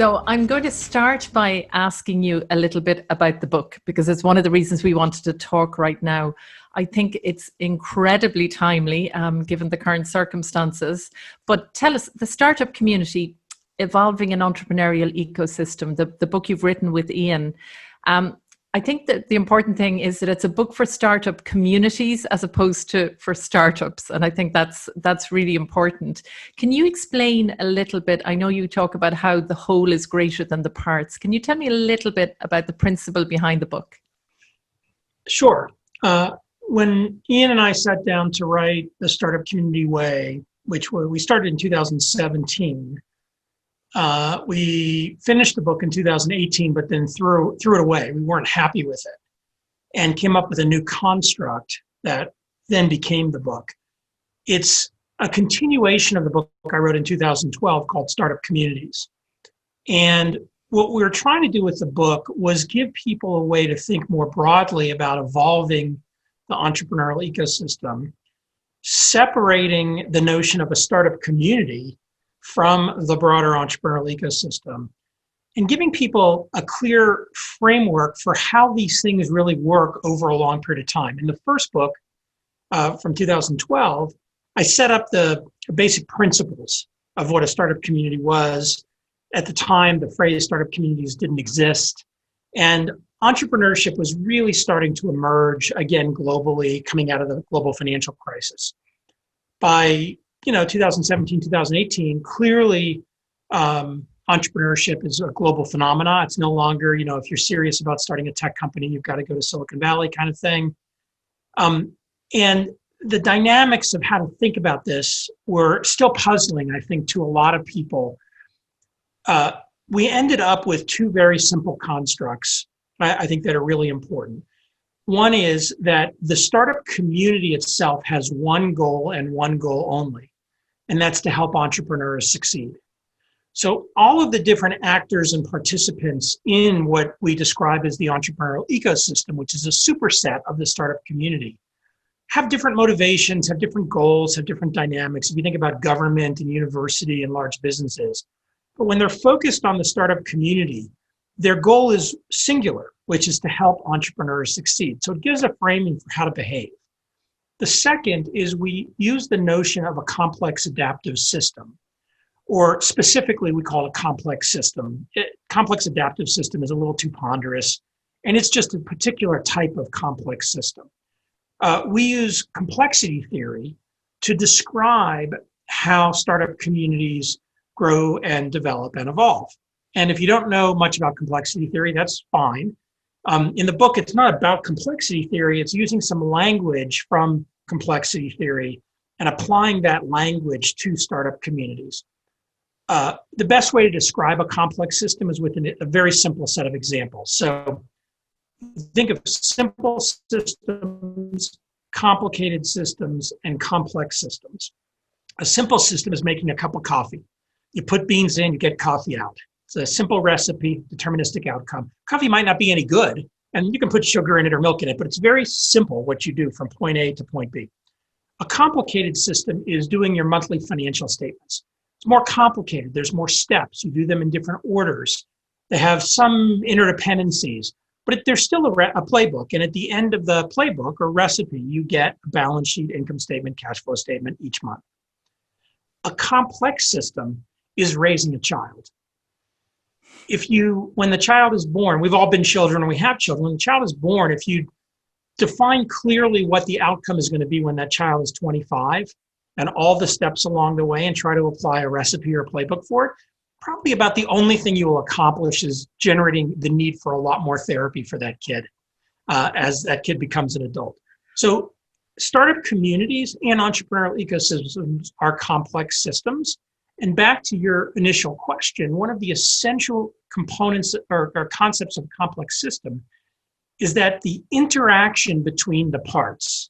So I'm going to start by asking you a little bit about the book, because it's one of the reasons we wanted to talk right now. I think it's incredibly timely, given the current circumstances. But tell us, the startup community, evolving an entrepreneurial ecosystem, the book you've written with Ian. I think that the important thing is that it's a book for startup communities as opposed to for startups. And I think that's really important. Can you explain a little bit? I know you talk about how the whole is greater than the parts. Can you tell me a little bit about the principle behind the book? Sure. When Ian and I sat down to write The Startup Community Way, which we started in 2017, we finished the book in 2018, but then threw it away. We weren't happy with it and came up with a new construct that then became the book. It's a continuation of the book I wrote in 2012 called Startup Communities. And what we were trying to do with the book was give people a way to think more broadly about evolving the entrepreneurial ecosystem, separating the notion of a startup community from the broader entrepreneurial ecosystem, and giving people a clear framework for how these things really work over a long period of time. In the first book from 2012, I set up the basic principles of what a startup community was. At the time, the phrase startup communities didn't exist, and entrepreneurship was really starting to emerge again globally, coming out of the global financial crisis. By 2017, 2018, clearly entrepreneurship is a global phenomena. It's no longer, if you're serious about starting a tech company, you've got to go to Silicon Valley kind of thing. And the dynamics of how to think about this were still puzzling, I think, to a lot of people. We ended up with two very simple constructs, I think, that are really important. One is that the startup community itself has one goal and one goal only, and that's to help entrepreneurs succeed. So all of the different actors and participants in what we describe as the entrepreneurial ecosystem, which is a superset of the startup community, have different motivations, have different goals, have different dynamics. If you think about government and university and large businesses, but when they're focused on the startup community, their goal is singular, which is to help entrepreneurs succeed. So it gives a framing for how to behave. The second is we use the notion of a complex adaptive system, or specifically we call it a complex system. Complex adaptive system is a little too ponderous, and it's just a particular type of complex system. We use complexity theory to describe how startup communities grow and develop and evolve. And if you don't know much about complexity theory, that's fine. In the book, it's not about complexity theory. It's using some language from complexity theory and applying that language to startup communities. The best way to describe a complex system is with a very simple set of examples. So think of simple systems, complicated systems, and complex systems. A simple system is making a cup of coffee. You put beans in, you get coffee out. It's a simple recipe, deterministic outcome. Coffee might not be any good, and you can put sugar in it or milk in it, but it's very simple what you do from point A to point B. A complicated system is doing your monthly financial statements. It's more complicated. There's more steps. You do them in different orders. They have some interdependencies, but there's still a playbook. And at the end of the playbook or recipe, you get a balance sheet, income statement, cash flow statement each month. A complex system is raising a child. When the child is born, we've all been children and we have children. When the child is born, if you define clearly what the outcome is going to be when that child is 25 and all the steps along the way and try to apply a recipe or playbook for it, probably about the only thing you will accomplish is generating the need for a lot more therapy for that kid as that kid becomes an adult. So startup communities and entrepreneurial ecosystems are complex systems. And back to your initial question, one of the essential components or concepts of a complex system is that the interaction between the parts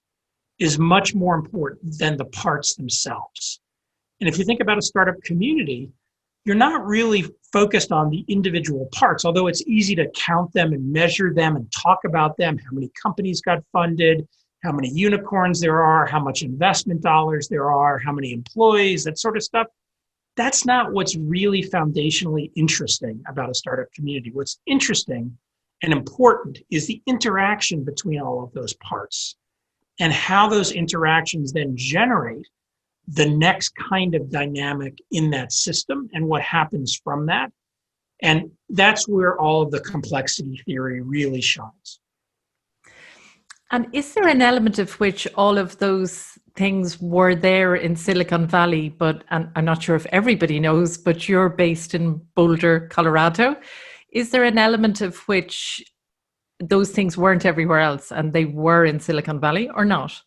is much more important than the parts themselves. And if you think about a startup community, you're not really focused on the individual parts, although it's easy to count them and measure them and talk about them, how many companies got funded, how many unicorns there are, how much investment dollars there are, how many employees, that sort of stuff. that's not what's really foundationally interesting about a startup community. What's interesting and important is the interaction between all of those parts and how those interactions then generate the next kind of dynamic in that system and what happens from that. And that's where all of the complexity theory really shines. And is there an element of which all of those things were there in Silicon Valley, but, and I'm not sure if everybody knows, but you're based in Boulder, Colorado. Is there an element of which those things weren't everywhere else and they were in Silicon Valley or not?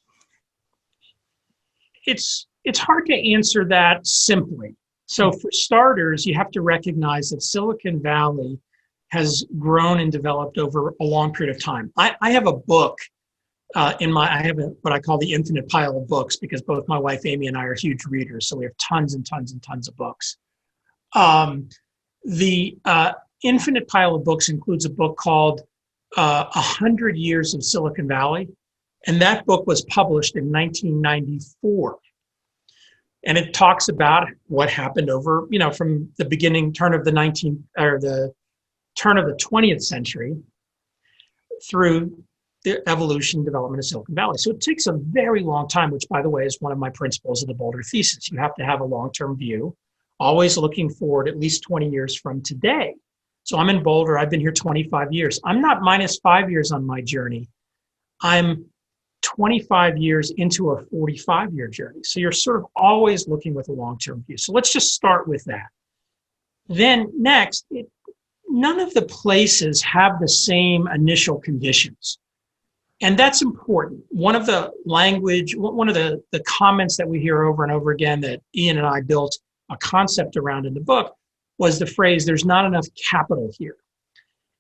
It's hard to answer that simply. So for starters, you have to recognize that Silicon Valley has grown and developed over a long period of time. I have a book I have what I call the infinite pile of books, because both my wife Amy and I are huge readers, so we have tons and tons and tons of books. The infinite pile of books includes a book called 100 Years of Silicon Valley, and that book was published in 1994. And it talks about what happened over, from the beginning, turn of the 20th century through the evolution and development of Silicon Valley. So it takes a very long time, which, by the way, is one of my principles of the Boulder thesis. You have to have a long-term view, always looking forward at least 20 years from today. So I'm in Boulder. I've been here 25 years. I'm not minus 5 years on my journey. I'm 25 years into a 45-year journey. So you're sort of always looking with a long-term view. So let's just start with that. Then next, none of the places have the same initial conditions. And that's important. One of the comments that we hear over and over again that Ian and I built a concept around in the book was the phrase, there's not enough capital here.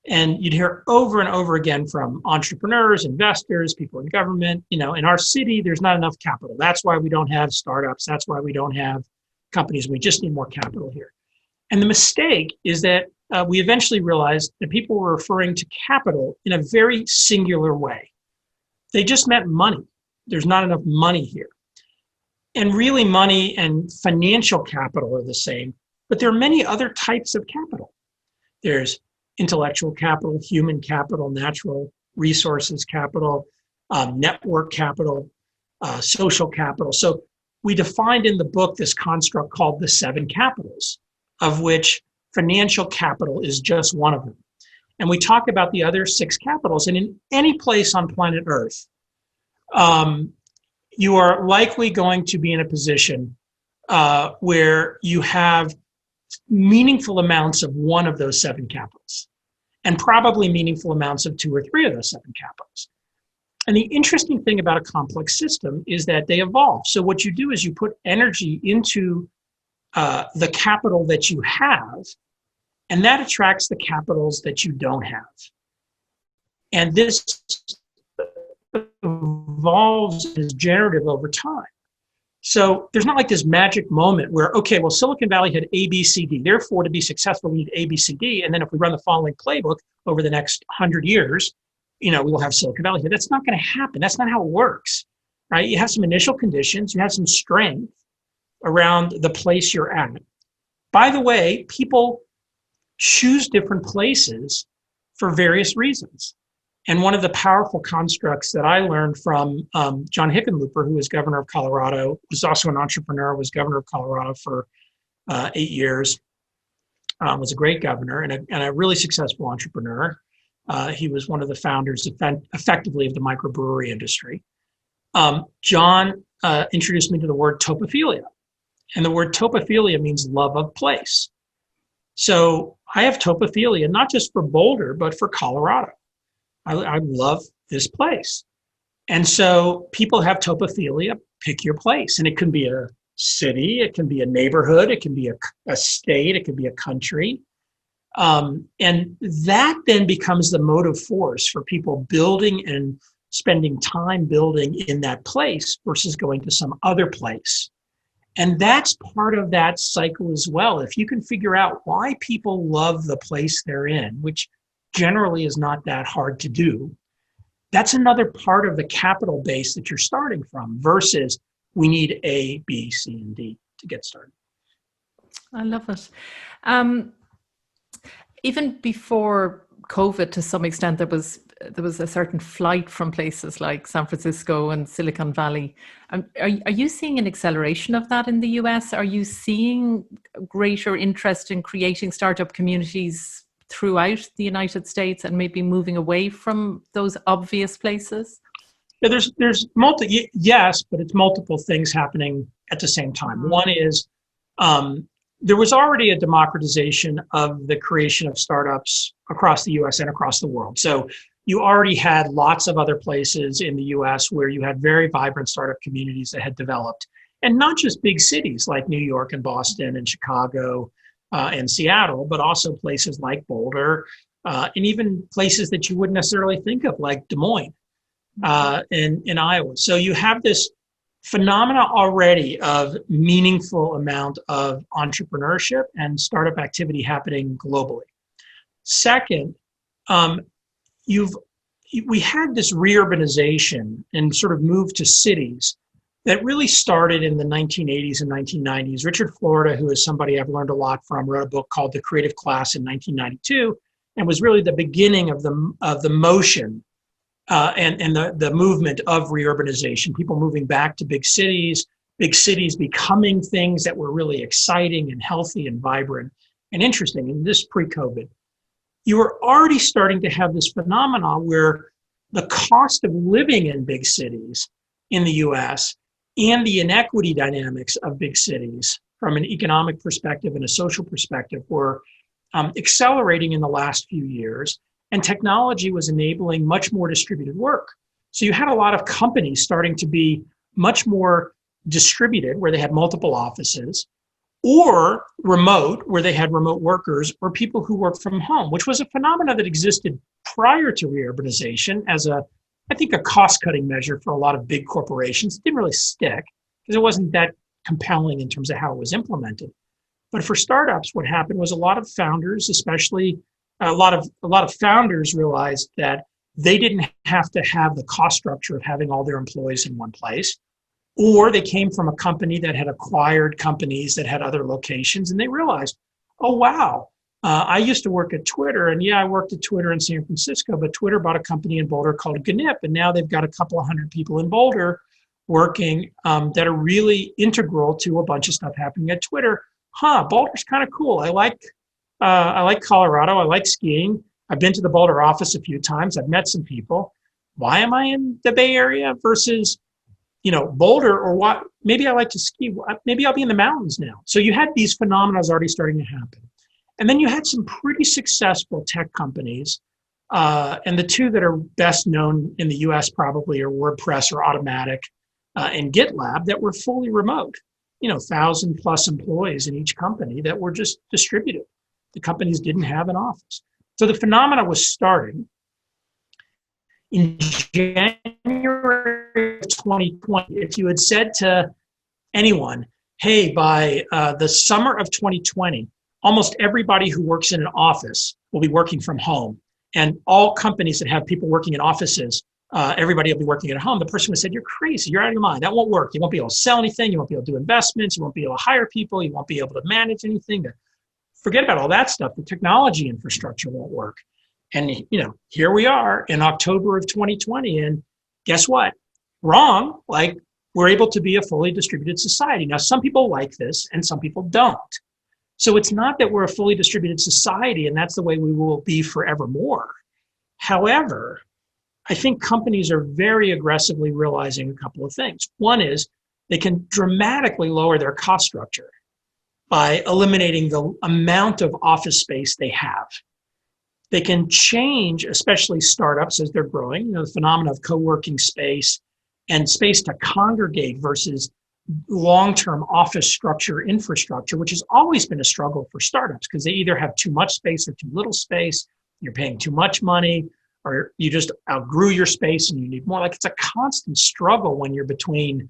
And you'd hear over and over again from entrepreneurs, investors, people in government, in our city, there's not enough capital. That's why we don't have startups. That's why we don't have companies. We just need more capital here. And the mistake is that we eventually realized that people were referring to capital in a very singular way. They just meant money. There's not enough money here. And really, money and financial capital are the same, but there are many other types of capital. There's intellectual capital, human capital, natural resources capital, network capital, social capital. So we defined in the book this construct called the 7 capitals, of which financial capital is just one of them. And we talk about the other 6 capitals. And in any place on planet Earth, you are likely going to be in a position where you have meaningful amounts of one of those 7 capitals, and probably meaningful amounts of 2 or 3 of those 7 capitals. And the interesting thing about a complex system is that they evolve. So what you do is you put energy into the capital that you have, and that attracts the capitals that you don't have. And this evolves as generative over time. So there's not like this magic moment where, okay, well, Silicon Valley had A, B, C, D. Therefore, to be successful, we need A, B, C, D. And then if we run the following playbook over the next 100 years, we will have Silicon Valley here. That's not going to happen. That's not how it works, right? You have some initial conditions. You have some strength around the place you're at. By the way, people choose different places for various reasons. And one of the powerful constructs that I learned from John Hickenlooper, who was governor of Colorado, was also an entrepreneur, was governor of Colorado for 8 years, was a great governor and a really successful entrepreneur. He was one of the founders, effectively, of the microbrewery industry. John introduced me to the word topophilia. And the word topophilia means love of place. So I have topophilia, not just for Boulder, but for Colorado. I love this place. And so people have topophilia, pick your place. And it can be a city, it can be a neighborhood, it can be a state, it can be a country. And that then becomes the motive force for people building and spending time building in that place versus going to some other place. And that's part of that cycle as well. If you can figure out why people love the place they're in, which generally is not that hard to do, that's another part of the capital base that you're starting from versus we need A, B, C, and D to get started. I love it. Um, Even before COVID, to some extent, there was a certain flight from places like San Francisco and Silicon Valley. Are you seeing an acceleration of that in the US? Are you seeing greater interest in creating startup communities throughout the United States and maybe moving away from those obvious places? Yeah, yes, but it's multiple things happening at the same time. One is um, there was already a democratization of the creation of startups across the US and across the world. So you already had lots of other places in the US where you had very vibrant startup communities that had developed, and not just big cities like New York and Boston and Chicago and Seattle, but also places like Boulder and even places that you wouldn't necessarily think of, like Des Moines in Iowa. So you have this phenomena already of meaningful amount of entrepreneurship and startup activity happening globally. Second, um, we had this reurbanization and sort of move to cities that really started in the 1980s and 1990s. Richard Florida, who is somebody I've learned a lot from, wrote a book called The Creative Class in 1992, and was really the beginning of the motion and the movement of reurbanization, people moving back to big cities becoming things that were really exciting and healthy and vibrant and interesting. And this pre-COVID, you were already starting to have this phenomenon where the cost of living in big cities in the US and the inequity dynamics of big cities from an economic perspective and a social perspective were accelerating in the last few years. And technology was enabling much more distributed work. So you had a lot of companies starting to be much more distributed, where they had multiple offices, or remote, where they had remote workers or people who work from home, which was a phenomenon that existed prior to reurbanization as I think, a cost-cutting measure for a lot of big corporations. It didn't really stick because it wasn't that compelling in terms of how it was implemented. But for startups, what happened was a lot of founders, especially a lot of founders, realized that they didn't have to have the cost structure of having all their employees in one place, or they came from a company that had acquired companies that had other locations, and they realized, oh wow, I used to work at Twitter, and yeah, I worked at Twitter in San Francisco, but Twitter bought a company in Boulder called GNIP, and now they've got a couple of hundred people in Boulder working that are really integral to a bunch of stuff happening at Twitter. Boulder's kind of cool. I like Colorado. I like skiing. I've been to the Boulder office a few times. I've met some people. Why am I in the Bay Area versus, Boulder? Or what? Maybe I like to ski. Maybe I'll be in the mountains now. So you had these phenomena already starting to happen. And then you had some pretty successful tech companies. And the two that are best known in the US probably are WordPress or Automatic and GitLab, that were fully remote. 1,000 plus employees in each company that were just distributed. The companies didn't have an office. So the phenomena was starting. In January of 2020, if you had said to anyone, hey, by the summer of 2020, almost everybody who works in an office will be working from home. And all companies that have people working in offices, everybody will be working at home. The person would have said, you're crazy. You're out of your mind. That won't work. You won't be able to sell anything. You won't be able to do investments. You won't be able to hire people. You won't be able to manage anything. Forget about all that stuff. The technology infrastructure won't work. And, here we are in October of 2020. And guess what? Wrong. Like, we're able to be a fully distributed society. Now, some people like this and some people don't. So it's not that we're a fully distributed society and that's the way we will be forevermore. However, I think companies are very aggressively realizing a couple of things. One is they can dramatically lower their cost structure by eliminating the amount of office space they have. They can change, especially startups as they're growing, the phenomena of co-working space and space to congregate versus long-term office structure infrastructure, which has always been a struggle for startups because they either have too much space or too little space, you're paying too much money, or you just outgrew your space and you need more. Like, it's a constant struggle when you're between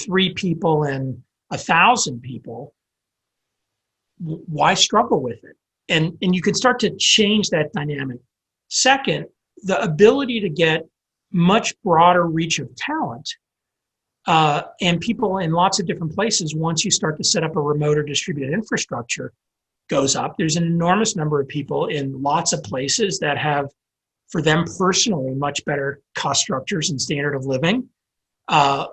3 people and 1,000 people. Why struggle with it? And you can start to change that dynamic. Second, the ability to get much broader reach of talent And people in lots of different places, once you start to set up a remote or distributed infrastructure, goes up. There's an enormous number of people in lots of places that have, for them personally, much better cost structures and standard of living,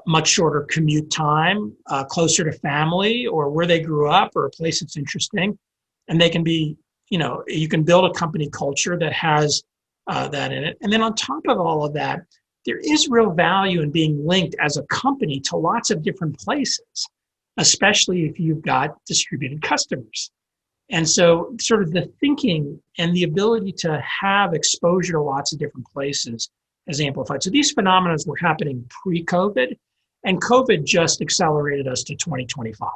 much shorter commute time, closer to family or where they grew up or a place that's interesting. And they can be, you can build a company culture that has that in it. And then on top of all of that, there is real value in being linked as a company to lots of different places, especially if you've got distributed customers. And so sort of the thinking and the ability to have exposure to lots of different places has amplified. So these phenomena were happening pre-COVID, and COVID just accelerated us to 2025.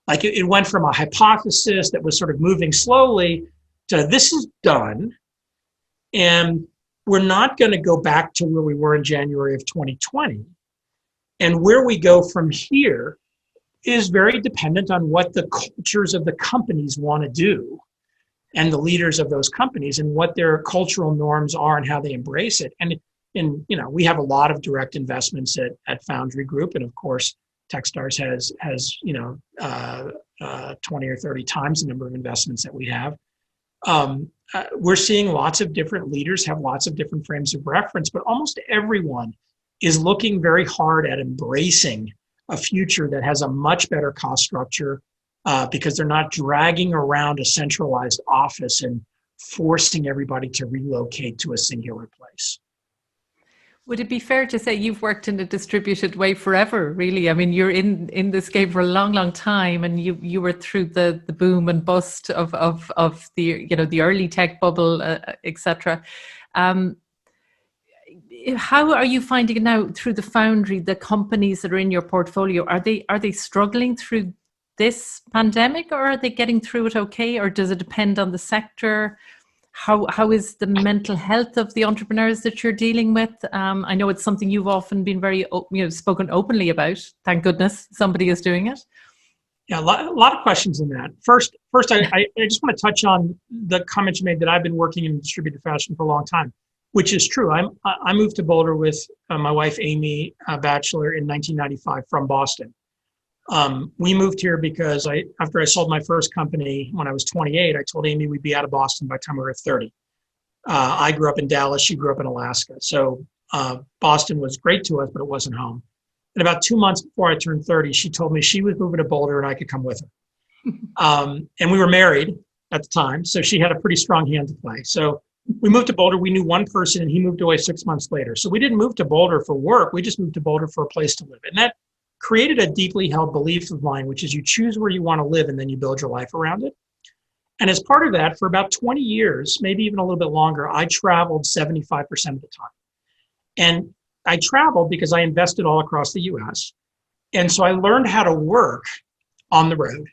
Like it went from a hypothesis that was sort of moving slowly to this is done, and we're not going to go back to where we were in January of 2020. And where we go from here is very dependent on what the cultures of the companies want to do and the leaders of those companies and what their cultural norms are and how they embrace it. And we have a lot of direct investments at Foundry Group. And of course, Techstars has 20 or 30 times the number of investments that we have. We're seeing lots of different leaders have lots of different frames of reference, but almost everyone is looking very hard at embracing a future that has a much better cost structure because they're not dragging around a centralized office and forcing everybody to relocate to a singular place. Would it be fair to say you've worked in a distributed way forever, really? I mean, you're in this game for a long, long time, and you were through the boom and bust of the the early tech bubble, etc. How are you finding it now through the Foundry, the companies that are in your portfolio? Are they struggling through this pandemic, or are they getting through it okay? Or does it depend on the sector? How is the mental health of the entrepreneurs that you're dealing with? I know it's something you've often been very spoken openly about. Thank goodness somebody is doing it. Yeah, a lot of questions in that. First, I just want to touch on the comments you made that I've been working in distributed fashion for a long time, which is true. I moved to Boulder with my wife, Amy Batchelor, in 1995 from Boston. We moved here because after I sold my first company when I was 28, I told Amy we'd be out of Boston by the time we were 30. I grew up in Dallas. She grew up in Alaska. So Boston was great to us, but it wasn't home. And about 2 months before I turned 30, she told me she was moving to Boulder and I could come with her. And we were married at the time, so she had a pretty strong hand to play. So we moved to Boulder. We knew one person, and he moved away 6 months later. So we didn't move to Boulder for work. We just moved to Boulder for a place to live. And that created a deeply held belief of mine, which is you choose where you want to live and then you build your life around it. And as part of that, for about 20 years, maybe even a little bit longer, I traveled 75% of the time. And I traveled because I invested all across the US. And so I learned how to work on the road.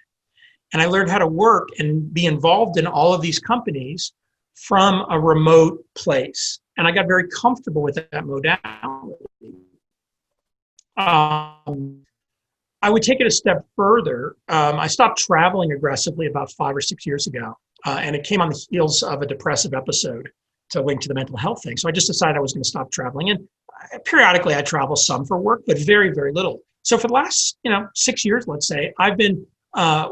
And I learned how to work and be involved in all of these companies from a remote place. And I got very comfortable with that modality. I would take it a step further. I stopped traveling aggressively about 5 or 6 years ago, and it came on the heels of a depressive episode to link to the mental health thing. So I just decided I was going to stop traveling, and periodically I travel some for work, but very, very little. So for the last 6 years, let's say, I've been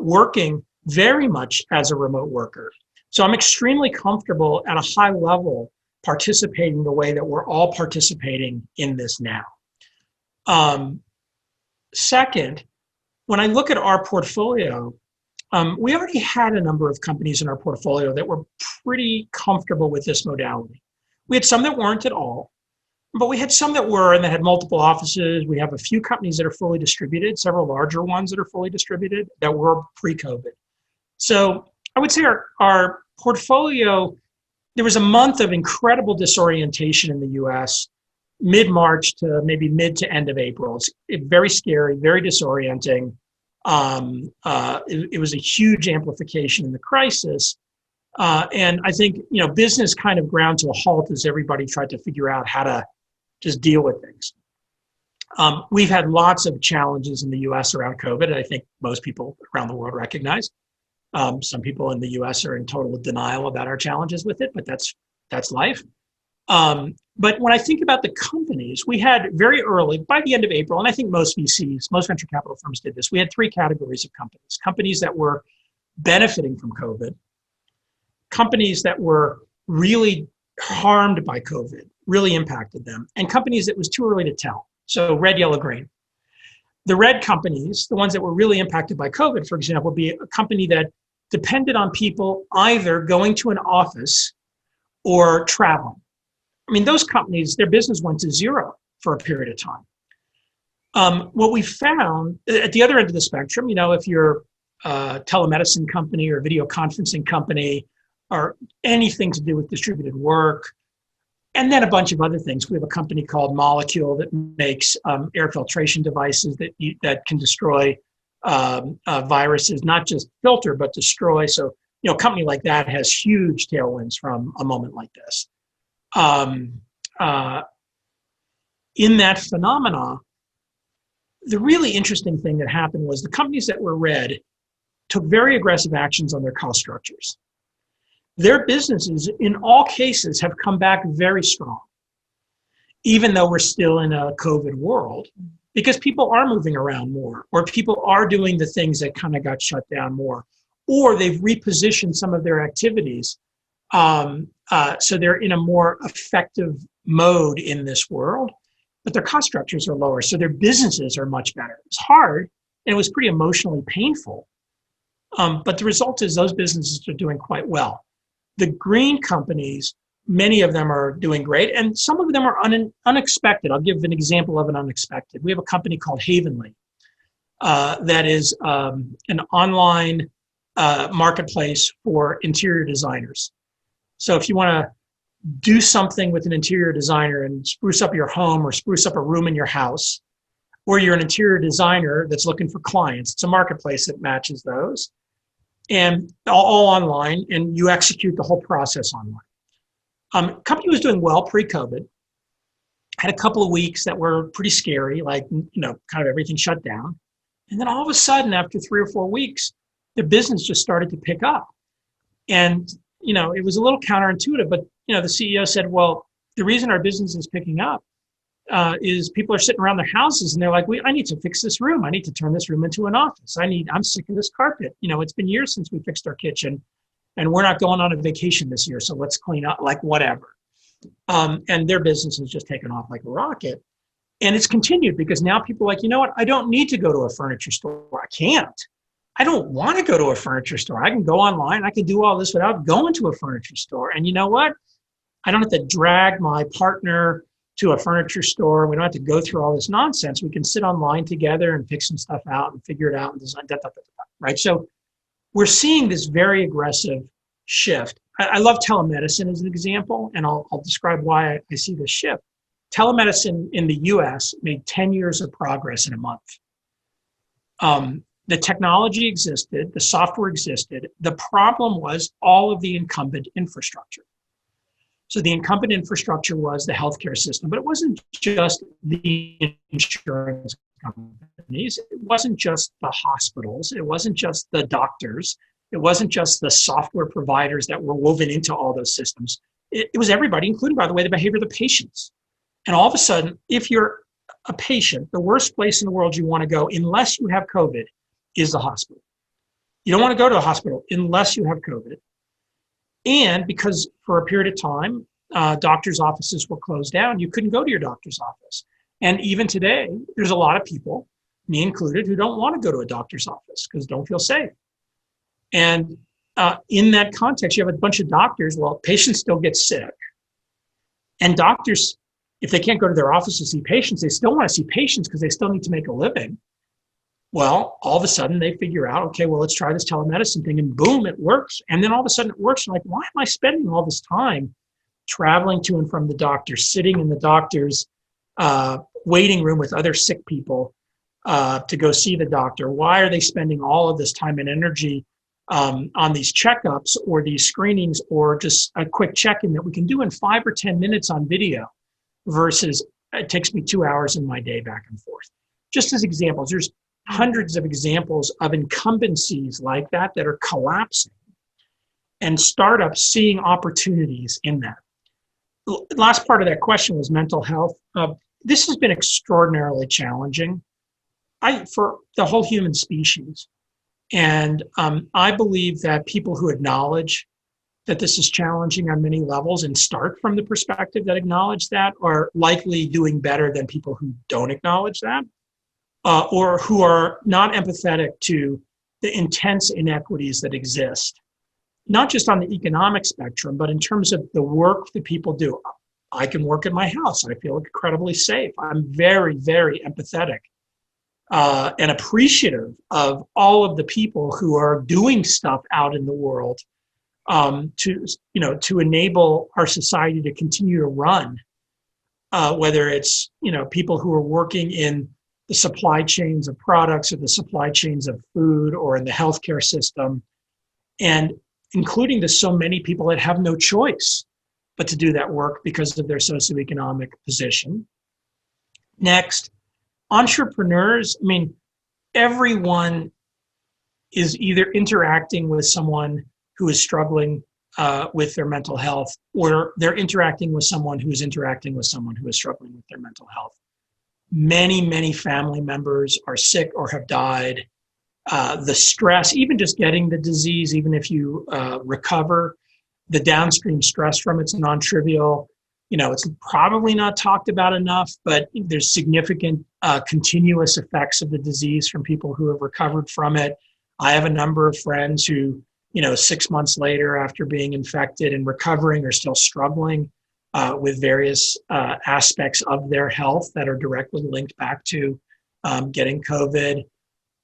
working very much as a remote worker. So I'm extremely comfortable at a high level participating the way that we're all participating in this now. Second, when I look at our portfolio, we already had a number of companies in our portfolio that were pretty comfortable with this modality. We had some that weren't at all, but we had some that were and that had multiple offices. We have a few companies that are fully distributed, several larger ones that are fully distributed that were pre-COVID. So I would say our portfolio, there was a month of incredible disorientation in the US, mid-March to maybe mid to end of April. It's very scary, very disorienting. It was a huge amplification in the crisis. And I think, business kind of ground to a halt as everybody tried to figure out how to just deal with things. We've had lots of challenges in the US around COVID, and I think most people around the world recognize. Some people in the US are in total denial about our challenges with it, but that's life. But when I think about the companies, we had very early, by the end of April, and I think most VCs, most venture capital firms did this, we had three categories of companies. Companies that were benefiting from COVID, companies that were really harmed by COVID, really impacted them, and companies that was too early to tell. So red, yellow, green. The red companies, the ones that were really impacted by COVID, for example, would be a company that depended on people either going to an office or traveling. I mean, those companies, their business went to zero for a period of time. What we found at the other end of the spectrum, if you're a telemedicine company or a video conferencing company or anything to do with distributed work, and then a bunch of other things. We have a company called Molecule that makes air filtration devices that can destroy viruses, not just filter, but destroy. So, a company like that has huge tailwinds from a moment like this. In that phenomena, the really interesting thing that happened was the companies that were red took very aggressive actions on their cost structures. Their businesses, in all cases, have come back very strong, even though we're still in a COVID world, because people are moving around more, or people are doing the things that kind of got shut down more, or they've repositioned some of their activities. So they're in a more effective mode in this world, but their cost structures are lower. So their businesses are much better. It's hard, and it was pretty emotionally painful. But the result is those businesses are doing quite well. The green companies, many of them are doing great, and some of them are unexpected. I'll give an example of an unexpected. We have a company called Havenly that is an online marketplace for interior designers. So if you want to do something with an interior designer and spruce up your home or spruce up a room in your house, or you're an interior designer that's looking for clients, it's a marketplace that matches those. And all online, and you execute the whole process online. Company was doing well pre-COVID, had a couple of weeks that were pretty scary, like, kind of everything shut down. And then all of a sudden, after 3 or 4 weeks, the business just started to pick up. And, it was a little counterintuitive, but, the CEO said, well, the reason our business is picking up is people are sitting around their houses and they're like, I need to fix this room. I need to turn this room into an office. I'm sick of this carpet. It's been years since we fixed our kitchen and we're not going on a vacation this year. So let's clean up, like whatever. And their business has just taken off like a rocket. And it's continued because now people are like, what? I don't need to go to a furniture store. I can't. I don't want to go to a furniture store. I can go online. I can do all this without going to a furniture store. And you know what? I don't have to drag my partner to a furniture store. We don't have to go through all this nonsense. We can sit online together and pick some stuff out and figure it out and design, right? So we're seeing this very aggressive shift. I love telemedicine as an example, and I'll describe why I see this shift. Telemedicine in the US made 10 years of progress in a month. The technology existed, the software existed. The problem was all of the incumbent infrastructure. So the incumbent infrastructure was the healthcare system, but it wasn't just the insurance companies. It wasn't just the hospitals. It wasn't just the doctors. It wasn't just the software providers that were woven into all those systems. It was everybody, including, by the way, the behavior of the patients. And all of a sudden, if you're a patient, the worst place in the world you want to go, unless you have COVID, is the hospital. You don't want to go to a hospital unless you have COVID. And because for a period of time, doctors' offices were closed down, you couldn't go to your doctor's office. And even today, there's a lot of people, me included, who don't want to go to a doctor's office because don't feel safe. And in that context, you have a bunch of doctors. Well, patients still get sick. And doctors, if they can't go to their office to see patients, they still want to see patients because they still need to make a living. Well, all of a sudden they figure out, okay, well, let's try this telemedicine thing, and boom, it works. And then all of a sudden it works. You're like, why am I spending all this time traveling to and from the doctor, sitting in the doctor's waiting room with other sick people to go see the doctor? Why are they spending all of this time and energy on these checkups or these screenings or just a quick check-in that we can do in 5 or 10 minutes on video versus it takes me 2 hours in my day back and forth? Just as examples, there's hundreds of examples of incumbencies like that that are collapsing and startups seeing opportunities in that. last part of that question was mental health. This has been extraordinarily challenging for the whole human species. And I believe that people who acknowledge that this is challenging on many levels and start from the perspective that acknowledge that are likely doing better than people who don't acknowledge that, or who are not empathetic to the intense inequities that exist, not just on the economic spectrum, but in terms of the work that people do. I can work in my house. I feel incredibly safe. I'm very, very empathetic and appreciative of all of the people who are doing stuff out in the world to enable our society to continue to run, whether it's people who are working in the supply chains of products or the supply chains of food or in the healthcare system, and including to so many people that have no choice but to do that work because of their socioeconomic position. Next, entrepreneurs. I mean, everyone is either interacting with someone who is struggling with their mental health, or they're interacting with someone who is interacting with someone who is struggling with their mental health. Many, many family members are sick or have died. The stress, even just getting the disease, even if you recover, the downstream stress from it's non-trivial. It's probably not talked about enough, but there's significant continuous effects of the disease from people who have recovered from it. I have a number of friends who, 6 months later after being infected and recovering are still struggling with various aspects of their health that are directly linked back to getting COVID.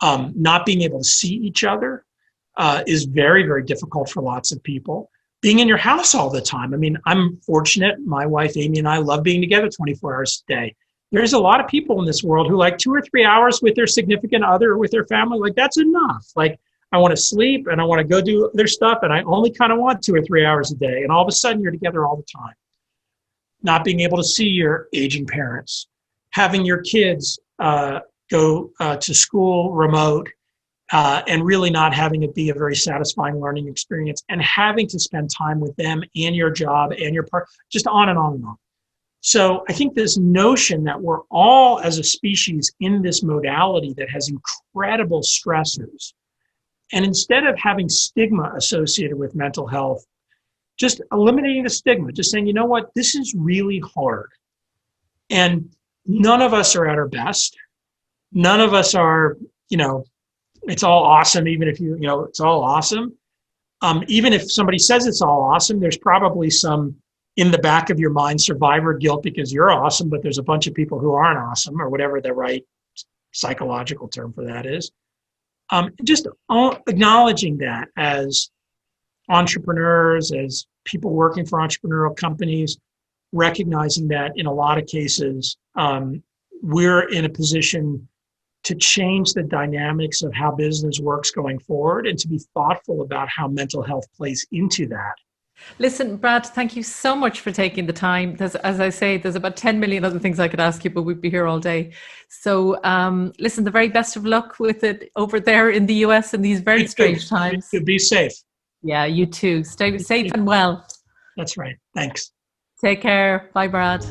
Not being able to see each other is very, very difficult for lots of people. Being in your house all the time. I mean, I'm fortunate. My wife, Amy, and I love being together 24 hours a day. There's a lot of people in this world who like 2 or 3 hours with their significant other or with their family. Like, that's enough. Like, I want to sleep and I want to go do their stuff, and I only kind of want 2 or 3 hours a day. And all of a sudden, you're together all the time. Not being able to see your aging parents, having your kids go to school remote, and really not having it be a very satisfying learning experience, and having to spend time with them and your job and your part, just on and on and on. So I think this notion that we're all as a species in this modality that has incredible stressors, and instead of having stigma associated with mental health, just eliminating the stigma, just saying, you know what, this is really hard. And none of us are at our best. None of us are, it's all awesome, even if it's all awesome. Even if somebody says it's all awesome, there's probably some in the back of your mind survivor guilt because you're awesome, but there's a bunch of people who aren't awesome, or whatever the right psychological term for that is. Just acknowledging that as entrepreneurs, as people working for entrepreneurial companies, recognizing that in a lot of cases, we're in a position to change the dynamics of how business works going forward, and to be thoughtful about how mental health plays into that. Listen, Brad, thank you so much for taking the time. As I say, there's about 10 million other things I could ask you, but we'd be here all day. So listen, the very best of luck with it over there in the US in these very strange times. Be safe. Yeah, you too. Stay safe and well. That's right. Thanks. Take care. Bye, Brad.